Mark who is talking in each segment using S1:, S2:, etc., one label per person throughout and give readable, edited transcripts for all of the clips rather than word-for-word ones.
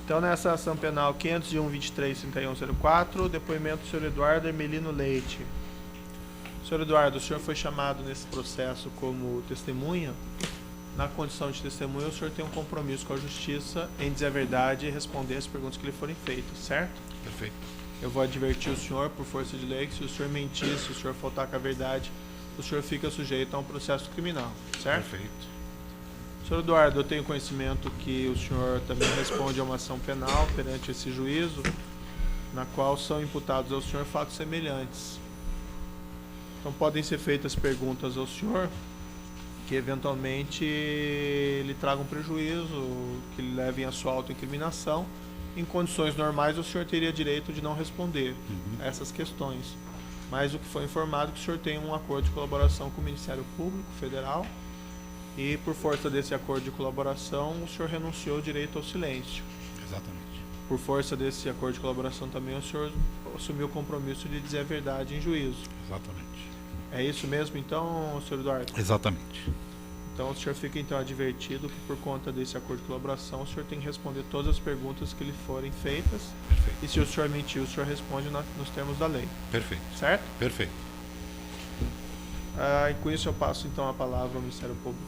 S1: Então, nessa ação penal 501.23.3104, depoimento do senhor Eduardo Hermelino Leite. Senhor Eduardo, o senhor foi chamado nesse processo como testemunha. Na condição de testemunha, o senhor tem um compromisso com a justiça em dizer a verdade e responder as perguntas que lhe forem feitas, certo?
S2: Perfeito.
S1: Eu vou advertir o senhor, por força de lei, que se o senhor mentir, se o senhor faltar com a verdade, o senhor fica sujeito a um processo criminal, certo?
S2: Perfeito.
S1: Senhor Eduardo, eu tenho conhecimento que o senhor também responde a uma ação penal perante esse juízo, na qual são imputados ao senhor fatos semelhantes. Então podem ser feitas perguntas ao senhor que eventualmente lhe tragam prejuízo, que lhe levem à sua autoincriminação. Em condições normais, o senhor teria direito de não responder a essas questões. Mas o que foi informado é que o senhor tem um acordo de colaboração com o Ministério Público Federal e, por força desse acordo de colaboração, o senhor renunciou ao direito ao silêncio.
S2: Exatamente.
S1: Por força desse acordo de colaboração também, o senhor assumiu o compromisso de dizer a verdade em juízo.
S2: Exatamente.
S1: É isso mesmo, então, senhor Eduardo?
S2: Exatamente.
S1: Então, o senhor fica então advertido que, por conta desse acordo de colaboração, o senhor tem que responder todas as perguntas que lhe forem feitas.
S2: Perfeito.
S1: E se o senhor mentir, o senhor responde nos termos da lei.
S2: Perfeito.
S1: Certo?
S2: Perfeito.
S1: E com isso eu passo então a palavra ao Ministério Público.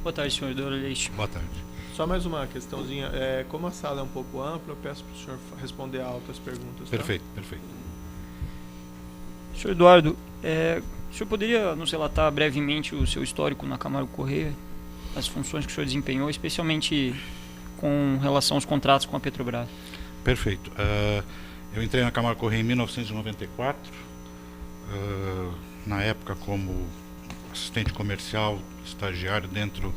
S3: Boa tarde, senhor Eduardo Leite.
S2: Boa tarde.
S1: Só mais uma questãozinha. Como a sala é um pouco ampla, eu peço para o senhor responder alto as perguntas.
S2: Perfeito, tá? Perfeito.
S3: Senhor Eduardo, o senhor poderia nos relatar brevemente o seu histórico na Camargo Corrêa, as funções que o senhor desempenhou, especialmente com relação aos contratos com a Petrobras?
S2: Perfeito. Eu entrei na Camargo Corrêa em 1994, na época como assistente comercial, estagiário dentro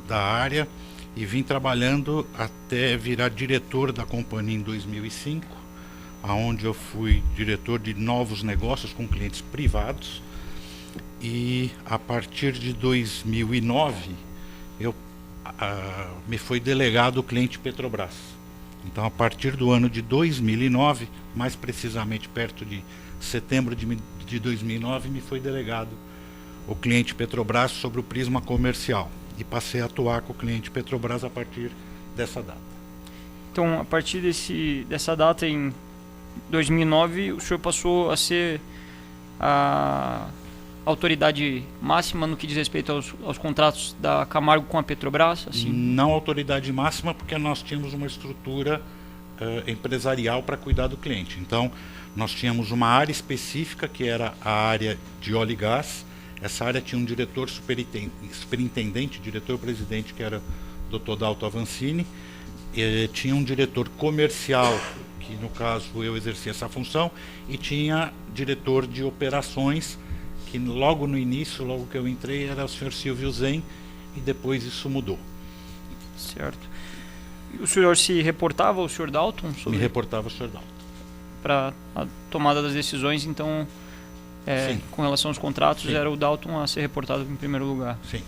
S2: da área, e vim trabalhando até virar diretor da companhia em 2005, onde eu fui diretor de novos negócios com clientes privados, e a partir de 2009 me foi delegado o cliente Petrobras. Então, a partir do ano de 2009, mais precisamente perto de setembro de 2009, me foi delegado o cliente Petrobras sobre o prisma comercial, e passei a atuar com o cliente Petrobras a partir dessa data.
S3: Então, a partir dessa data, em 2009, o senhor passou a ser a autoridade máxima no que diz respeito aos contratos da Camargo com a Petrobras? Assim?
S2: Não autoridade máxima, porque nós tínhamos uma estrutura empresarial para cuidar do cliente. Então, nós tínhamos uma área específica, que era a área de óleo e gás. Essa área tinha um diretor superintendente, diretor-presidente, que era o Dr. Dalto Avancini. Tinha um diretor comercial, que no caso eu exercia essa função, e tinha diretor de operações, que logo no início, logo que eu entrei, era o senhor Silvio Zen, e depois isso mudou.
S3: Certo. E o senhor se reportava ao senhor Dalton?
S2: Me reportava ao senhor Dalton.
S3: Para a tomada das decisões, então, com relação aos contratos, sim, era o Dalton a ser reportado em primeiro lugar.
S2: Sim.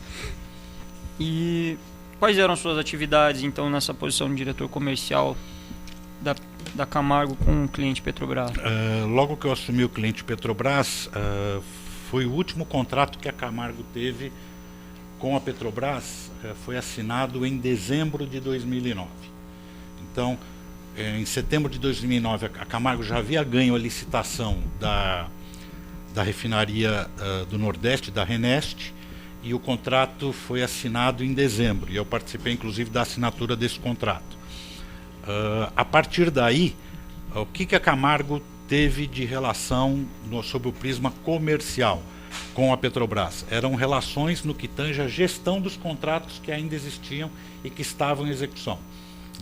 S3: E quais eram suas atividades, então, nessa posição de diretor comercial da Camargo com o cliente Petrobras?
S2: Logo que eu assumi o cliente Petrobras, foi o último contrato que a Camargo teve com a Petrobras, foi assinado em dezembro de 2009. Então, em setembro de 2009, a Camargo já havia ganho a licitação da refinaria do Nordeste, da Renest, e o contrato foi assinado em dezembro, e eu participei inclusive da assinatura desse contrato. A partir daí, o que a Camargo teve de relação sob o prisma comercial com a Petrobras? Eram relações no que tange a gestão dos contratos que ainda existiam e que estavam em execução.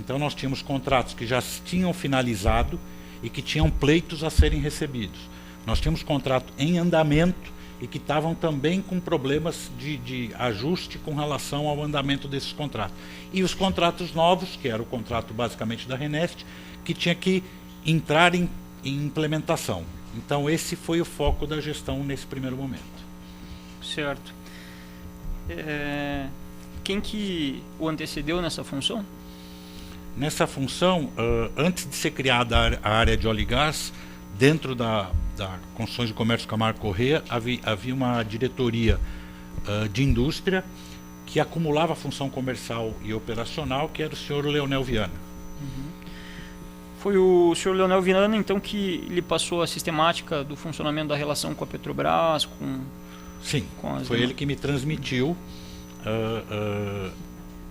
S2: Então nós tínhamos contratos que já tinham finalizado e que tinham pleitos a serem recebidos. Nós tínhamos contrato em andamento e que estavam também com problemas de ajuste com relação ao andamento desses contratos. E os contratos novos, que era o contrato basicamente da Renest, que tinha que entrar em implementação. Então esse foi o foco da gestão nesse primeiro momento.
S3: Certo. Quem que o antecedeu nessa função?
S2: Nessa função, antes de ser criada a área de óleo e gás, dentro da Construções de Comércio Camargo Corrêa, havia uma diretoria de indústria que acumulava função comercial e operacional, que era o senhor Leonel Viana.
S3: Foi o senhor Leonel Viana, então, que lhe passou a sistemática do funcionamento da relação com a Petrobras,
S2: Sim, foi ele que me transmitiu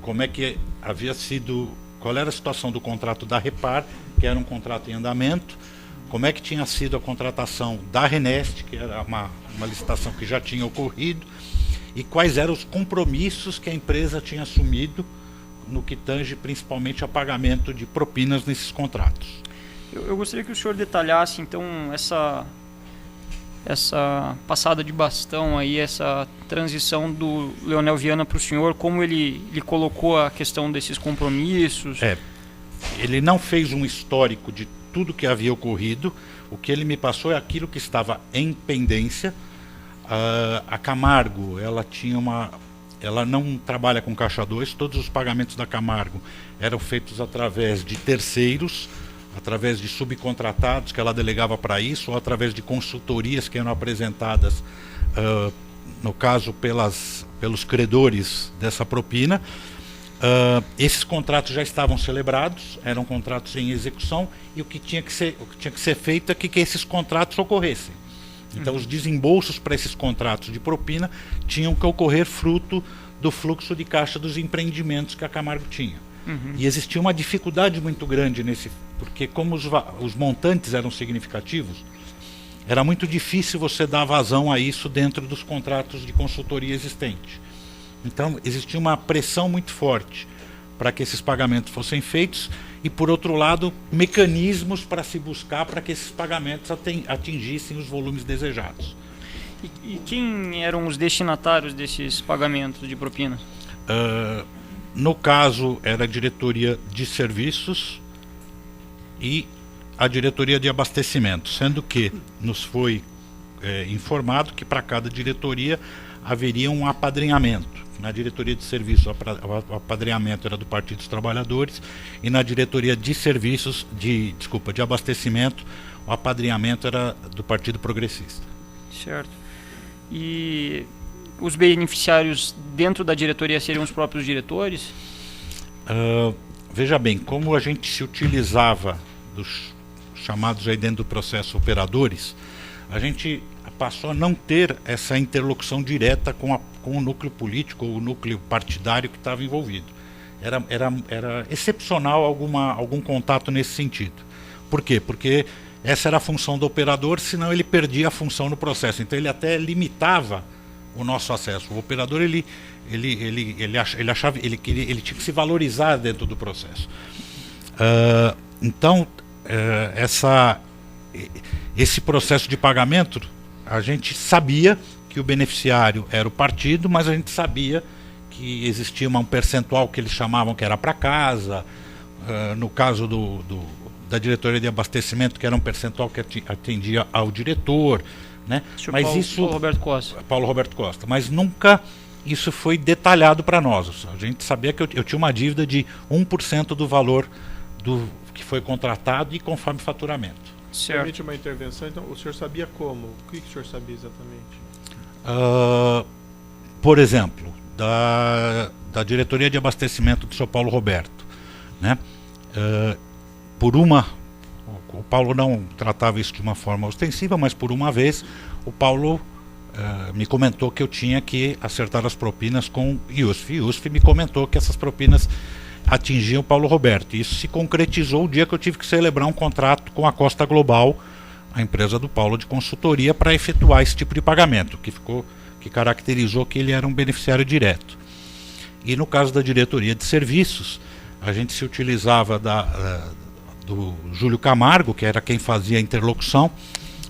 S2: como é que havia sido, qual era a situação do contrato da Repar, que era um contrato em andamento, como é que tinha sido a contratação da Renest, que era uma licitação que já tinha ocorrido, e quais eram os compromissos que a empresa tinha assumido no que tange principalmente a pagamento de propinas nesses contratos.
S3: Eu gostaria que o senhor detalhasse, então, essa passada de bastão aí, essa transição do Leonel Viana para o senhor, como ele colocou a questão desses compromissos.
S2: Ele não fez um histórico de tudo que havia ocorrido. O que ele me passou é aquilo que estava em pendência. A Camargo, ela não trabalha com caixa 2, todos os pagamentos da Camargo eram feitos através de terceiros, através de subcontratados que ela delegava para isso, ou através de consultorias que eram apresentadas, no caso, pelos credores dessa propina. Esses contratos já estavam celebrados, eram contratos em execução, e o que tinha que ser feito é que esses contratos ocorressem. Então, os desembolsos para esses contratos de propina tinham que ocorrer fruto do fluxo de caixa dos empreendimentos que a Camargo tinha. E existia uma dificuldade muito grande porque como os montantes eram significativos, era muito difícil você dar vazão a isso dentro dos contratos de consultoria existentes. Então, existia uma pressão muito forte para que esses pagamentos fossem feitos e, por outro lado, mecanismos para se buscar para que esses pagamentos atingissem os volumes desejados.
S3: E quem eram os destinatários desses pagamentos de propina?
S2: No caso, era a diretoria de serviços e a diretoria de abastecimento, sendo que nos foi informado que para cada diretoria haveria um apadrinhamento. Na diretoria de serviços, o apadrinhamento era do Partido dos Trabalhadores, e na diretoria de serviços, de abastecimento, o apadrinhamento era do Partido Progressista.
S3: Certo. E os beneficiários dentro da diretoria seriam os próprios diretores?
S2: Veja bem, como a gente se utilizava dos chamados aí dentro do processo operadores, a gente passou a não ter essa interlocução direta com o núcleo político ou o núcleo partidário que estava envolvido. Era excepcional algum contato nesse sentido. Por quê? Porque essa era a função do operador, senão ele perdia a função no processo. Então ele até limitava o nosso acesso. O operador ele tinha que se valorizar dentro do processo. Então esse processo de pagamento, a gente sabia que o beneficiário era o partido, mas a gente sabia que existia um percentual que eles chamavam que era para casa. No caso da diretoria de abastecimento, que era um percentual que atendia ao diretor, né? Mas Paulo Roberto Costa. Mas nunca isso foi detalhado para nós. A gente sabia que eu tinha uma dívida de 1% do valor que foi contratado e conforme faturamento.
S1: Certo. Permite uma intervenção, então o senhor sabia como? O que o senhor sabia exatamente?
S2: Por exemplo, da diretoria de abastecimento do São Paulo Roberto, né? O Paulo não tratava isso de uma forma ostensiva, mas por uma vez o Paulo me comentou que eu tinha que acertar as propinas com IUSF. IUSF me comentou que essas propinas atingiam o Paulo Roberto. Isso se concretizou o dia que eu tive que celebrar um contrato com a Costa Global, a empresa do Paulo de consultoria, para efetuar esse tipo de pagamento, que caracterizou que ele era um beneficiário direto. E no caso da diretoria de serviços, a gente se utilizava do Júlio Camargo, que era quem fazia a interlocução,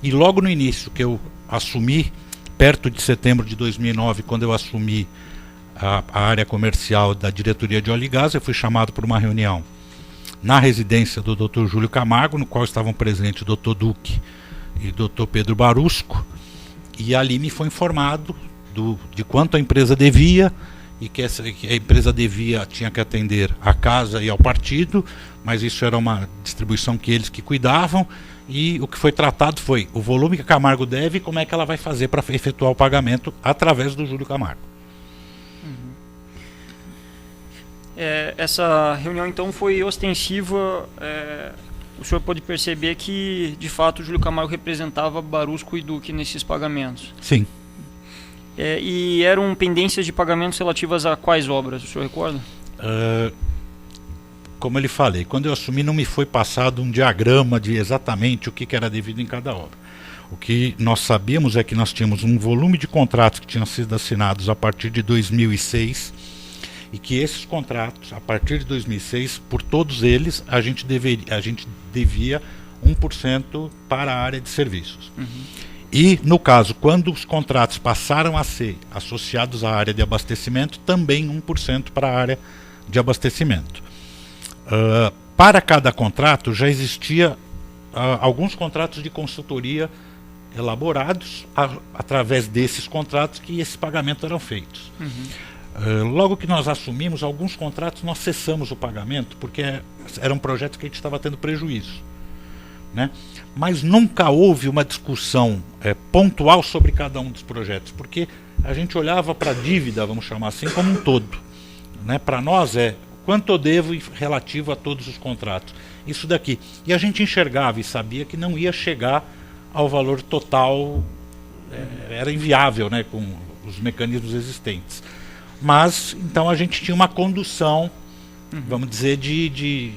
S2: e logo no início que eu assumi, perto de setembro de 2009, quando eu assumi a área comercial da diretoria de óleo e gás, eu fui chamado para uma reunião na residência do Dr. Júlio Camargo, no qual estavam presentes o Dr. Duque e o Dr. Pedro Barusco, e ali me foi informado de quanto a empresa devia, e que a empresa tinha que atender à casa e ao partido, mas isso era uma distribuição que eles que cuidavam, e o que foi tratado foi o volume que a Camargo deve e como é que ela vai fazer para efetuar o pagamento através do Júlio Camargo.
S3: Essa reunião então foi ostensiva. O senhor pôde perceber que, de fato, o Júlio Camargo representava Barusco e Duque nesses pagamentos.
S2: Sim.
S3: E eram pendências de pagamentos relativas a quais obras, o senhor recorda?
S2: Como eu lhe falei, quando eu assumi não me foi passado um diagrama de exatamente o que era devido em cada obra. O que nós sabíamos é que nós tínhamos um volume de contratos que tinham sido assinados a partir de 2006 e que esses contratos, a partir de 2006, por todos eles, a gente devia 1% para a área de serviços. E, no caso, quando os contratos passaram a ser associados à área de abastecimento, também 1% para a área de abastecimento. Para cada contrato já existia alguns contratos de consultoria elaborados através desses contratos que esses pagamentos eram feitos. Logo que nós assumimos, alguns contratos nós cessamos o pagamento porque eram projetos que a gente estava tendo prejuízo, né? Mas nunca houve uma discussão pontual sobre cada um dos projetos, porque a gente olhava para a dívida, vamos chamar assim, como um todo, né? Para nós quanto eu devo relativo a todos os contratos. Isso daqui. E a gente enxergava e sabia que não ia chegar ao valor total, era inviável, né, com os mecanismos existentes. Mas, então, a gente tinha uma condução, vamos dizer, de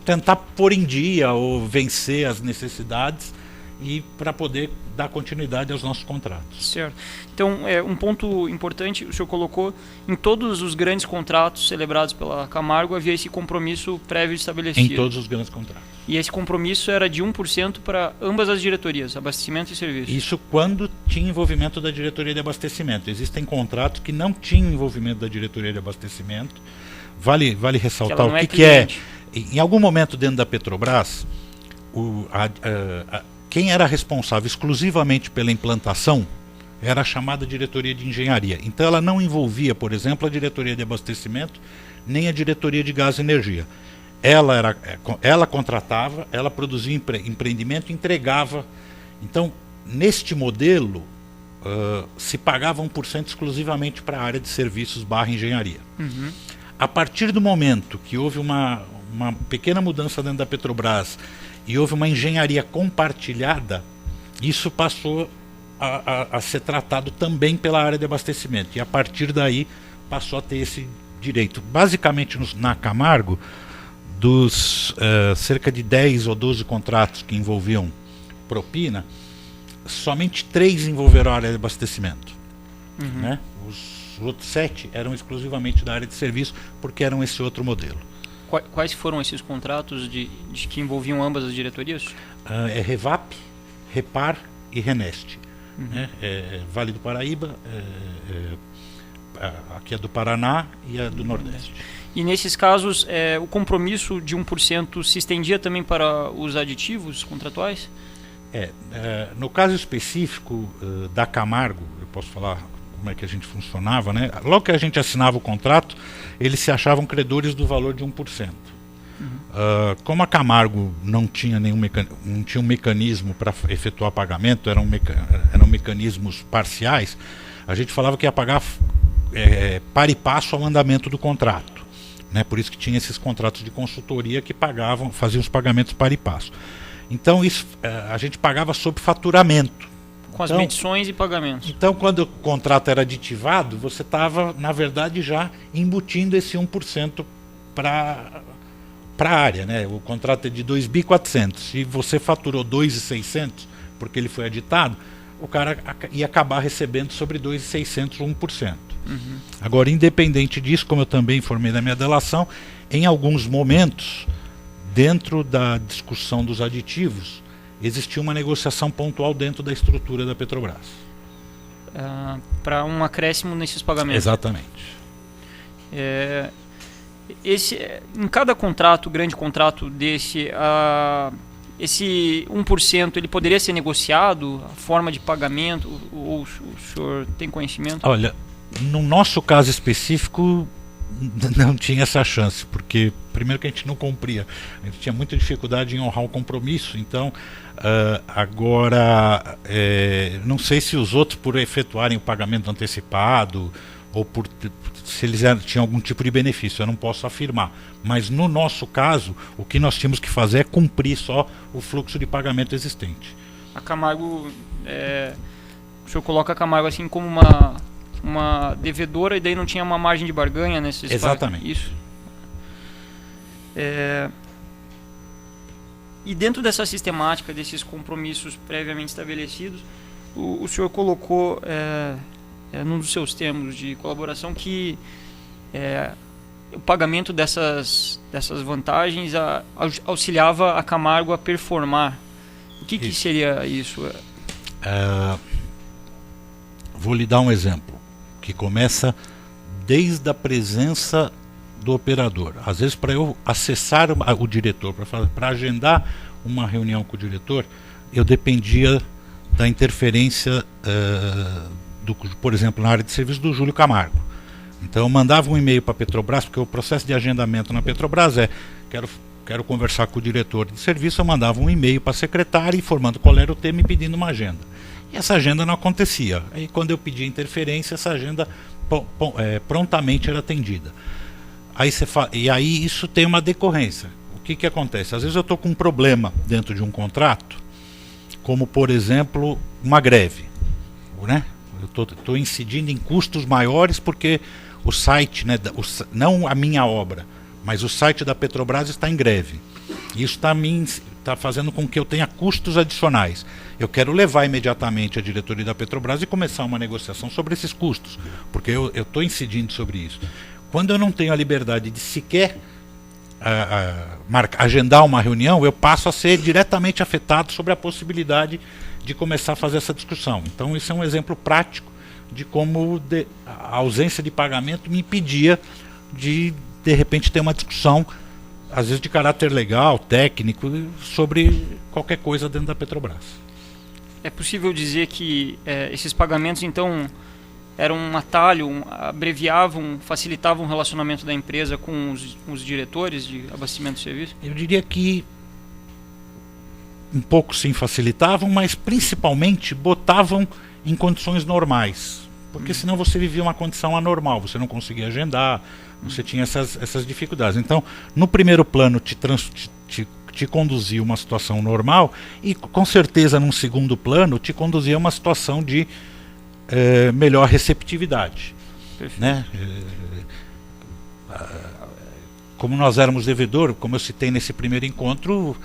S2: tentar pôr em dia ou vencer as necessidades e para poder dar continuidade aos nossos contratos.
S3: Certo. Então, um ponto importante, o senhor colocou, em todos os grandes contratos celebrados pela Camargo havia esse compromisso prévio estabelecido.
S2: Em todos os grandes contratos.
S3: E esse compromisso era de 1% para ambas as diretorias, abastecimento e serviço.
S2: Isso quando tinha envolvimento da diretoria de abastecimento. Existem contratos que não tinham envolvimento da diretoria de abastecimento. Vale ressaltar o que é. Em algum momento dentro da Petrobras, quem era responsável exclusivamente pela implantação era a chamada diretoria de engenharia. Então ela não envolvia, por exemplo, a diretoria de abastecimento, nem a diretoria de gás e energia. Ela contratava, ela produzia empreendimento e entregava. Então, neste modelo, se pagava 1% exclusivamente para a área de serviços / engenharia. A partir do momento que houve uma pequena mudança dentro da Petrobras e houve uma engenharia compartilhada, isso passou a ser tratado também pela área de abastecimento. E a partir daí passou a ter esse direito. Basicamente, na Camargo, dos cerca de 10 ou 12 contratos que envolviam propina, somente 3 envolveram a área de abastecimento. Né? Os outros 7 eram exclusivamente da área de serviço, porque eram esse outro modelo.
S3: Quais foram esses contratos de que envolviam ambas as diretorias?
S2: Revap, Repar e Reneste. Né? Vale do Paraíba, aqui é do Paraná e a do Nordeste.
S3: E nesses casos, o compromisso de 1% se estendia também para os aditivos contratuais?
S2: No caso específico da Camargo, eu posso falar como é que a gente funcionava, né? Logo que a gente assinava o contrato, eles se achavam credores do valor de 1%. Como a Camargo não tinha um mecanismo para efetuar pagamento, eram mecanismos parciais, a gente falava que ia pagar par e passo ao andamento do contrato. Né? Por isso que tinha esses contratos de consultoria que faziam os pagamentos par e passo. Então isso, a gente pagava sob faturamento.
S3: Com as medições e pagamentos.
S2: Então, quando o contrato era aditivado, você estava, na verdade, já embutindo esse 1% para a área. Né? O contrato é de 2.400. Se você faturou 2.600, porque ele foi aditado, o cara ia acabar recebendo sobre 2.600 1%. Agora, independente disso, como eu também informei na minha delação, em alguns momentos, dentro da discussão dos aditivos, existia uma negociação pontual dentro da estrutura da Petrobras.
S3: Para um acréscimo nesses pagamentos.
S2: Exatamente.
S3: Em cada contrato, grande contrato desse, esse 1% ele poderia ser negociado, a forma de pagamento, ou o senhor tem conhecimento?
S2: Olha, no nosso caso específico, não tinha essa chance, porque primeiro que a gente não cumpria, a gente tinha muita dificuldade em honrar o compromisso. Então agora não sei se os outros, por efetuarem o pagamento antecipado ou por se eles tinham algum tipo de benefício, eu não posso afirmar. Mas no nosso caso, o que nós tínhamos que fazer é cumprir só o fluxo de pagamento existente.
S3: A Camargo, o senhor coloca a Camargo assim como uma devedora, e daí não tinha uma margem de barganha nesses
S2: Exatamente.
S3: Isso. E dentro dessa sistemática, desses compromissos previamente estabelecidos, o senhor colocou num dos seus termos de colaboração que o pagamento dessas vantagens auxiliava a Camargo a performar. O que seria isso?
S2: Vou lhe dar um exemplo que começa desde a presença do operador. Às vezes, para eu acessar o diretor, para agendar uma reunião com o diretor, eu dependia da interferência, por exemplo, na área de serviço do Júlio Camargo. Então eu mandava um e-mail para a Petrobras, porque o processo de agendamento na Petrobras quero conversar com o diretor de serviço, eu mandava um e-mail para a secretária informando qual era o tema e pedindo uma agenda. E essa agenda não acontecia. Aí quando eu pedia interferência, essa agenda prontamente era atendida. E aí isso tem uma decorrência. O que acontece? Às vezes eu estou com um problema dentro de um contrato, como por exemplo uma greve, né? Eu estou incidindo em custos maiores porque o site, né, não a minha obra, mas o site da Petrobras está em greve. Isso está fazendo com que eu tenha custos adicionais. Eu quero levar imediatamente a diretoria da Petrobras e começar uma negociação sobre esses custos, porque eu estou incidindo sobre isso. Quando eu não tenho a liberdade de sequer agendar uma reunião, eu passo a ser diretamente afetado sobre a possibilidade de começar a fazer essa discussão. Então isso é um exemplo prático de como a ausência de pagamento me impedia de repente ter uma discussão, às vezes de caráter legal, técnico, sobre qualquer coisa dentro da Petrobras.
S3: É possível dizer que esses pagamentos então eram um atalho, abreviavam, facilitavam o relacionamento da empresa com os diretores de abastecimento de serviço?
S2: Eu diria que um pouco sim facilitavam, mas principalmente botavam em condições normais. Porque senão você vivia uma condição anormal, você não conseguia agendar, você tinha essas dificuldades. Então, no primeiro plano te conduzia uma situação normal e com certeza num segundo plano te conduzia a uma situação de melhor receptividade, né? Como nós éramos devedor, como eu citei nesse primeiro encontro,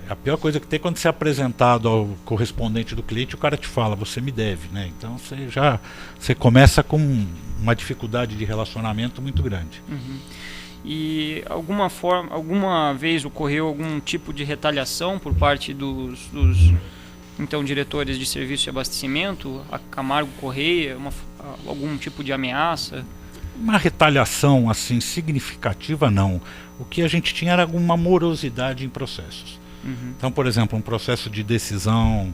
S2: a pior coisa que tem é quando você é apresentado ao correspondente do cliente, o cara te fala, você me deve, né? Então você começa com uma dificuldade de relacionamento muito grande.
S3: Uhum. E alguma vez ocorreu algum tipo de retaliação por parte dos então diretores de serviço de abastecimento, a Camargo Correia, algum tipo de ameaça?
S2: Uma retaliação assim significativa não. O que a gente tinha era alguma morosidade em processos. Uhum. Então, por exemplo, um processo de decisão,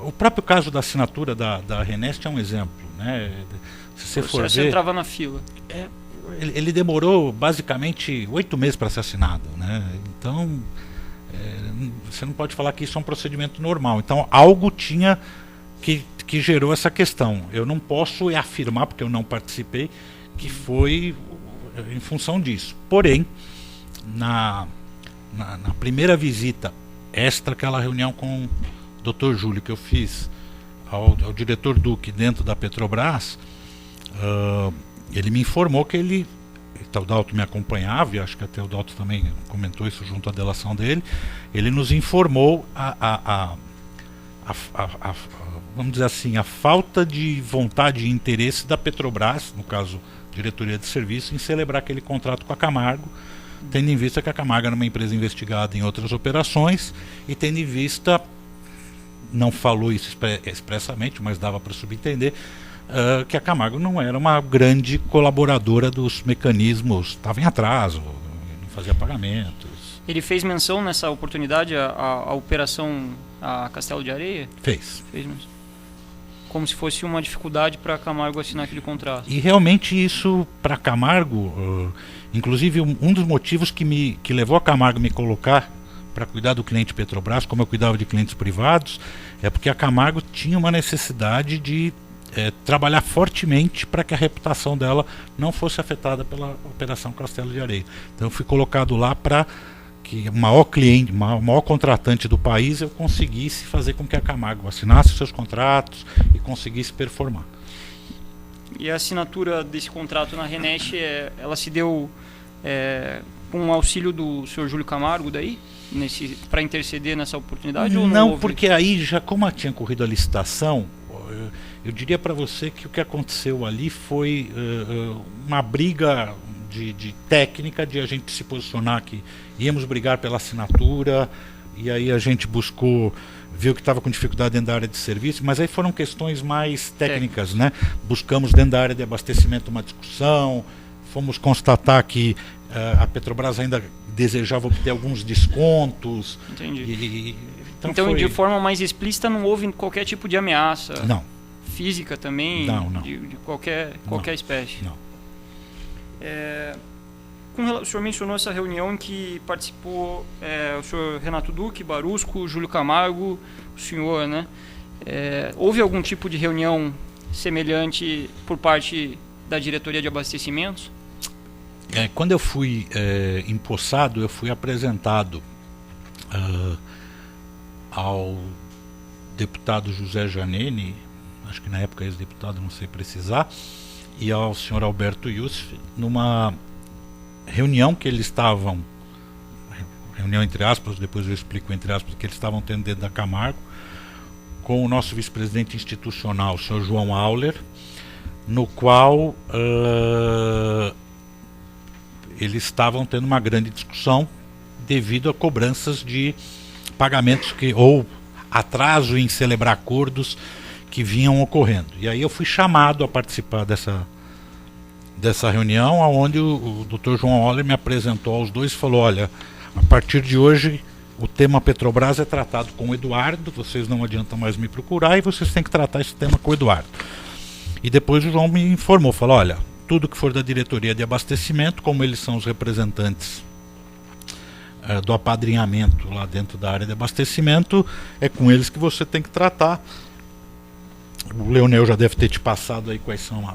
S2: o próprio caso da assinatura da Renest é um exemplo, né? Se você for ver,
S3: você entrava na fila.
S2: Ele demorou basicamente 8 meses para ser assinado, né? Então você não pode falar que isso é um procedimento normal. Então algo tinha que gerou essa questão. Eu não posso afirmar, porque eu não participei, que foi em função disso. Porém, na primeira visita extra, aquela reunião com o Dr. Júlio que eu fiz ao diretor Duque dentro da Petrobras, ele me informou que o Dalto me acompanhava, e acho que até o Dalto também comentou isso junto à delação dele. Ele nos informou vamos dizer assim, a falta de vontade e interesse da Petrobras, no caso diretoria de serviço, em celebrar aquele contrato com a Camargo, tendo em vista que a Camargo era uma empresa investigada em outras operações e tendo em vista, não falou isso expressamente, mas dava para subentender, que a Camargo não era uma grande colaboradora dos mecanismos, estava em atraso, não fazia pagamentos.
S3: Ele fez menção nessa oportunidade à operação a Castelo de Areia?
S2: Fez
S3: menção. Como se fosse uma dificuldade para a Camargo assinar aquele contrato.
S2: E realmente isso para a Camargo, inclusive um dos motivos que levou a Camargo a me colocar para cuidar do cliente Petrobras, como eu cuidava de clientes privados, é porque a Camargo tinha uma necessidade de trabalhar fortemente para que a reputação dela não fosse afetada pela Operação Castelo de Areia. Então eu fui colocado lá para que o maior cliente, o maior contratante do país, eu conseguisse fazer com que a Camargo assinasse seus contratos e conseguisse performar.
S3: E a assinatura desse contrato na Renest, ela se deu com o auxílio do senhor Júlio Camargo daí? Para interceder nessa oportunidade?
S2: Não, porque aí, já como tinha corrido a licitação, eu diria para você que o que aconteceu ali foi uma briga de técnica, de a gente se posicionar que íamos brigar pela assinatura, e aí a gente buscou, viu que estava com dificuldade dentro da área de serviço, mas aí foram questões mais técnicas, né? Buscamos dentro da área de abastecimento uma discussão, fomos constatar que a Petrobras ainda desejava obter alguns descontos.
S3: Entendi. Então de forma mais explícita, não houve qualquer tipo de ameaça?
S2: Não.
S3: Física também?
S2: Não.
S3: De qualquer espécie?
S2: Não.
S3: O senhor mencionou essa reunião em que participou o senhor Renato Duque, Barusco, Júlio Camargo, o senhor, né? Houve algum tipo de reunião semelhante por parte da diretoria de abastecimentos?
S2: Quando eu fui empossado, eu fui apresentado ao deputado José Janene, acho que na época ex-deputado, não sei precisar, e ao senhor Alberto Youssef, numa reunião que eles estavam, reunião entre aspas, depois eu explico entre aspas, que eles estavam tendo dentro da Camargo, com o nosso vice-presidente institucional, o senhor João Auler, no qual eles estavam tendo uma grande discussão devido a cobranças de pagamentos ou atraso em celebrar acordos que vinham ocorrendo. E aí eu fui chamado a participar dessa reunião, onde o Dr. João Auler me apresentou aos dois e falou: olha, a partir de hoje o tema Petrobras é tratado com o Eduardo, vocês não adiantam mais me procurar e vocês têm que tratar esse tema com o Eduardo. E depois o João me informou, falou: olha, tudo que for da diretoria de abastecimento, como eles são os representantes do apadrinhamento lá dentro da área de abastecimento, é com eles que você tem que tratar. O Leonel já deve ter te passado aí quais são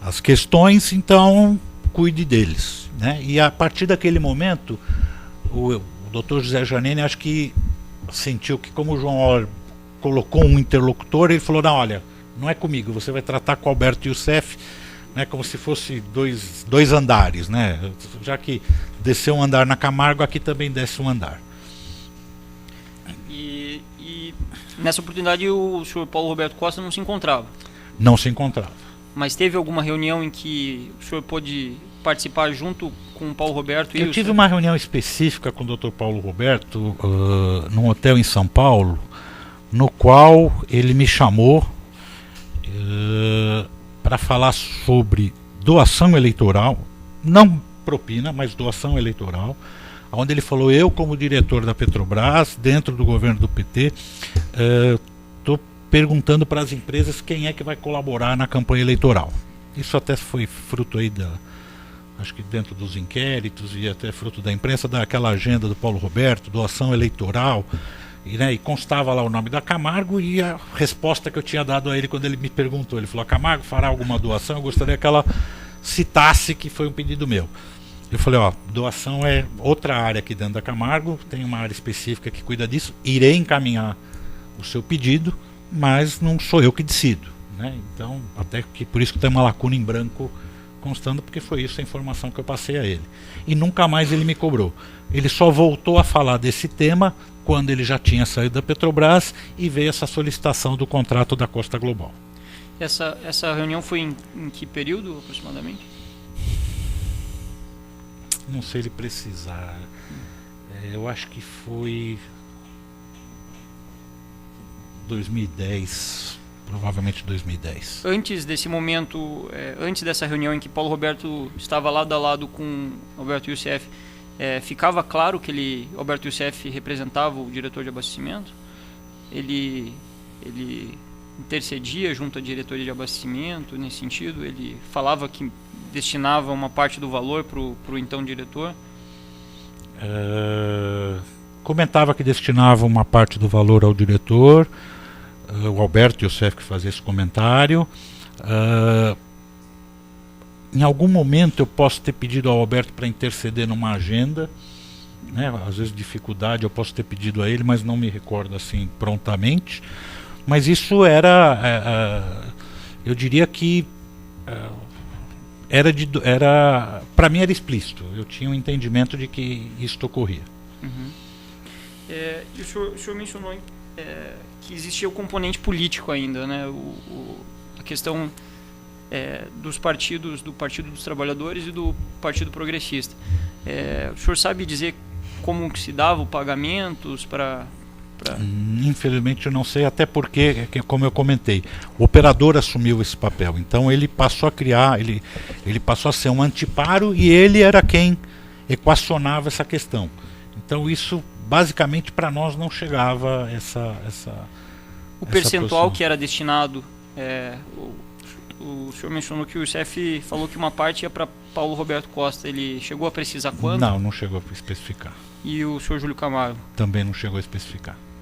S2: as questões, então cuide deles, né? E a partir daquele momento o Dr. José Janene, acho que sentiu que, como o João Auler colocou um interlocutor, ele falou: não, olha, não é comigo, você vai tratar com o Alberto Youssef, né, como se fosse dois andares, né? Já que desceu um andar na Camargo, aqui também desce um andar.
S3: E nessa oportunidade o senhor Paulo Roberto Costa não se encontrava?
S2: Não se encontrava.
S3: Mas teve alguma reunião em que o senhor pôde participar junto com o Paulo Roberto?
S2: Eu tive uma reunião específica com o Dr. Paulo Roberto num hotel em São Paulo, no qual ele me chamou para falar sobre doação eleitoral, não propina, mas doação eleitoral, onde ele falou: eu, como diretor da Petrobras, dentro do governo do PT, estou perguntando para as empresas quem é que vai colaborar na campanha eleitoral. Isso até foi fruto aí acho que dentro dos inquéritos e até fruto da imprensa, daquela agenda do Paulo Roberto, doação eleitoral, e constava lá o nome da Camargo e a resposta que eu tinha dado a ele quando ele me perguntou. Ele falou: a Camargo fará alguma doação? Eu gostaria que ela citasse que foi um pedido meu. Eu falei: ó, doação é outra área aqui dentro da Camargo, tem uma área específica que cuida disso, irei encaminhar o seu pedido, mas não sou eu que decido, né? Então, até que por isso que tem uma lacuna em branco constando, porque foi isso a informação que eu passei a ele. E nunca mais ele me cobrou. Ele só voltou a falar desse tema quando ele já tinha saído da Petrobras e veio essa solicitação do contrato da Costa Global.
S3: Essa reunião foi em que período aproximadamente?
S2: Não sei ele precisar. Eu acho que foi 2010, provavelmente 2010.
S3: Antes desse momento, antes dessa reunião em que Paulo Roberto estava lado a lado com Alberto Youssef, ficava claro que Alberto Youssef representava o diretor de abastecimento? Ele intercedia junto à diretoria de abastecimento nesse sentido? Ele falava que destinava uma parte do valor para o então diretor?
S2: Comentava que destinava uma parte do valor ao diretor. o Alberto Youssef que fazia esse comentário. Em algum momento eu posso ter pedido ao Alberto para interceder numa agenda, né? Às vezes dificuldade eu posso ter pedido a ele, mas não me recordo assim prontamente. Mas isso era, eu diria que para mim era explícito. Eu tinha um entendimento de que isto ocorria.
S3: Uhum. E o senhor mencionou que existia o componente político ainda, né? A questão dos partidos, do Partido dos Trabalhadores e do Partido Progressista. O senhor sabe dizer como que se dava o pagamentos para...
S2: Infelizmente eu não sei, até porque, como eu comentei, o operador assumiu esse papel. Então ele passou a criar, ele passou a ser um antiparo e ele era quem equacionava essa questão. Então isso, basicamente, para nós não chegava
S3: o percentual que era destinado, o senhor mencionou que o chefe falou que uma parte ia para Paulo Roberto Costa. Ele chegou a precisar quanto?
S2: Não chegou a especificar.
S3: E o senhor Júlio Camargo?
S2: Também não chegou a especificar.